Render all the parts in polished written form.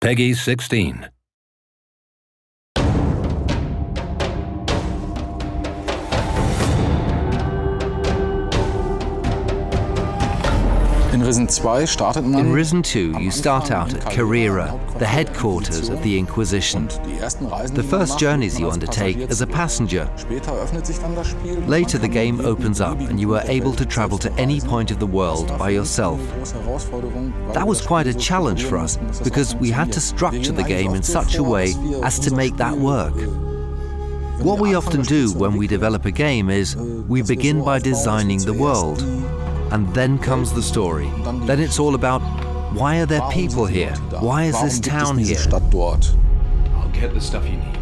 Peggy 16. In Risen 2 startet man. In Risen 2, you start out at Carrera, the headquarters of the Inquisition. The first journeys you undertake as a passenger. Later, the game opens up and you are able to travel to any point of the world by yourself. That was quite a challenge for us because we had to structure the game in such a way as to make that work. What we often do when we develop a game is we begin by designing the world. And then comes the story. Then it's all about, why are there people here? Why is this town here? I'll get the stuff you need.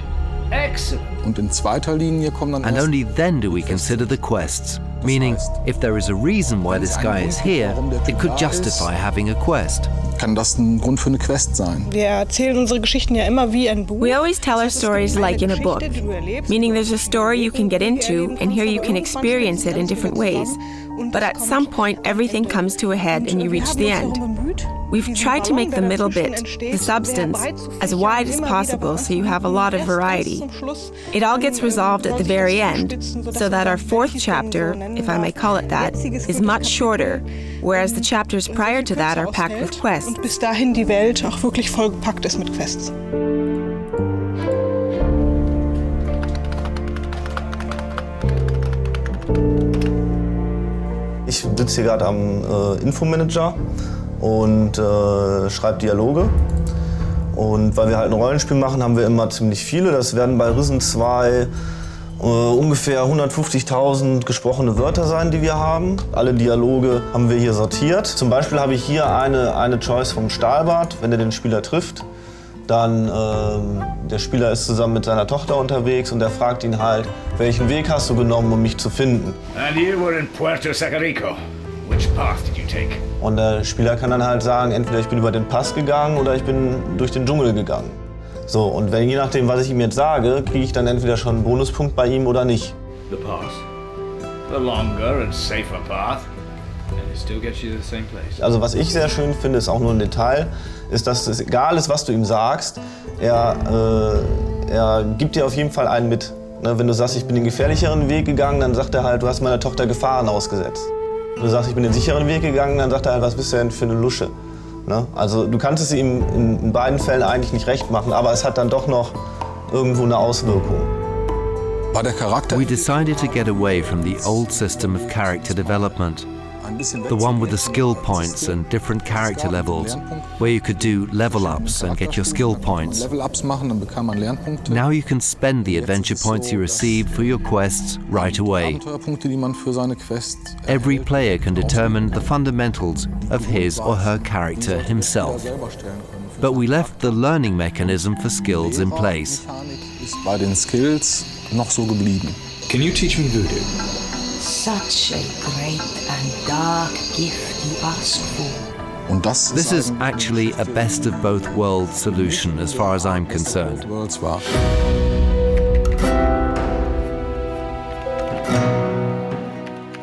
Excellent. Und in zweiter Linie kommen dann And only then do we consider the quests. Meaning, if there is a reason why this guy is here, it could justify having a quest. Kann das ein Grund für eine Quest sein? Wir erzählen unsere Geschichten ja immer wie ein Buch. We always tell our stories like in a book, meaning there's a story you can get into, and here you can experience it in different ways. But at some point, everything comes to a head and you reach the end. We've tried to make the middle bit, the substance, as wide as possible so you have a lot of variety. It all gets resolved at the very end, so that our fourth chapter, if I may call it that, is much shorter, whereas the chapters prior to that are packed with quests. Und bis dahin die Welt auch wirklich vollgepackt ist mit Quests. Ich sitze hier gerade am Infomanager und schreibe Dialoge. Und weil wir halt ein Rollenspiel machen, haben wir immer ziemlich viele. Das werden bei Risen 2 ungefähr 150.000 gesprochene Wörter sein, die wir haben. Alle Dialoge haben wir hier sortiert. Zum Beispiel habe ich hier eine Choice vom Stahlbart, wenn er den Spieler trifft. Dann, der Spieler ist zusammen mit seiner Tochter unterwegs und er fragt ihn halt, welchen Weg hast du genommen, um mich zu finden? And you were in Puerto Sacarico. Which path did you take? Und der Spieler kann dann halt sagen, entweder ich bin über den Pass gegangen oder ich bin durch den Dschungel gegangen. So, und je nachdem, was ich ihm jetzt sage, kriege ich dann entweder schon einen Bonuspunkt bei ihm oder nicht. The pass. The longer and safer path. And it still gets you to the same place. Also was ich sehr schön finde, ist auch nur ein Detail, ist, dass es egal ist, was du ihm sagst, er gibt dir auf jeden Fall einen mit. Ne, wenn du sagst, ich bin den gefährlicheren Weg gegangen, dann sagt er halt, du hast meiner Tochter Gefahren ausgesetzt. Wenn du sagst, ich bin den sicheren Weg gegangen, dann sagt er halt, was bist du denn für eine Lusche? Ne? Also du kannst es ihm in beiden Fällen eigentlich nicht recht machen, aber es hat dann doch noch irgendwo eine Auswirkung. War der Charakter? We decided to get away from the old system of character development. The one with the skill points and different character levels, where you could do level-ups and get your skill points. Level-ups machen, dann bekam man Lernpunkte. Now you can spend the adventure points you receive for your quests right away. Abenteuerpunkte, die man für seine Quest Every player can determine the fundamentals of his or her character himself. But we left the learning mechanism for skills in place. Ist bei den Skills noch so geblieben. Can you teach me voodoo? Such a great and dark gift you ask for. Und das This is actually a best of both worlds solution as far as I'm concerned. Worlds war.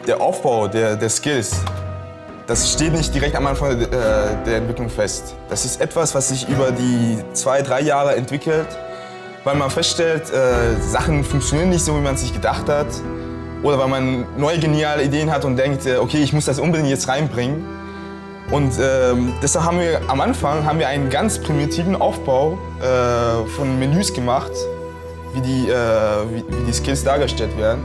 Der Aufbau der Skills, das steht nicht direkt am Anfang der Entwicklung fest. Das ist etwas, was sich über die 2-3 Jahre entwickelt, weil man feststellt, Sachen funktionieren nicht so, wie man es sich gedacht hat. Oder weil man neue geniale Ideen hat und denkt, okay, ich muss das unbedingt jetzt reinbringen. Und deshalb haben wir am Anfang einen ganz primitiven Aufbau von Menüs gemacht, wie die Skills dargestellt werden.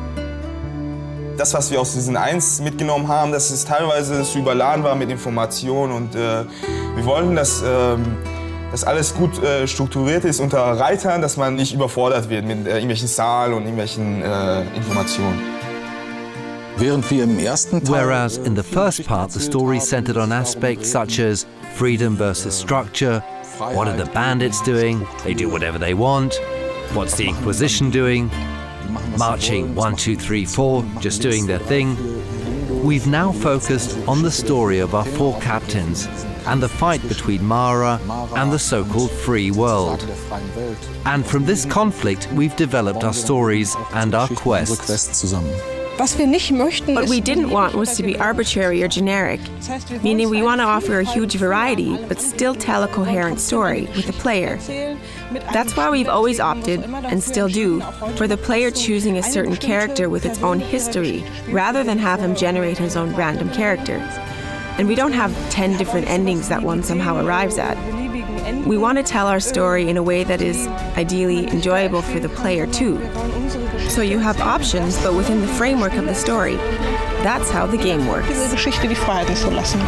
Das, was wir aus Season 1 mitgenommen haben, dass es teilweise zu überladen war mit Informationen. Und wir wollten, dass das alles gut strukturiert ist unter Reitern, dass man nicht überfordert wird mit irgendwelchen Zahlen und irgendwelchen Informationen. Während wir im ersten Teil Whereas in the first part, the story centered on aspects such as freedom versus structure, what are the bandits doing, they do whatever they want, what's the Inquisition doing, marching 1, 2, 3, 4, just doing their thing. We've now focused on the story of our 4 captains and the fight between Mara and the so-called free world. And from this conflict, we've developed our stories and our quests. zusammen. What we didn't want was to be arbitrary or generic, meaning we want to offer a huge variety, but still tell a coherent story with the player. That's why we've always opted, and still do, for the player choosing a certain character with its own history, rather than have him generate his own random character. And we don't have 10 different endings that one somehow arrives at. We want to tell our story in a way that is ideally enjoyable for the player too. So you have options, but within the framework of the story. That's how the game works. Diese Geschichte die Freiheiten zu lassen.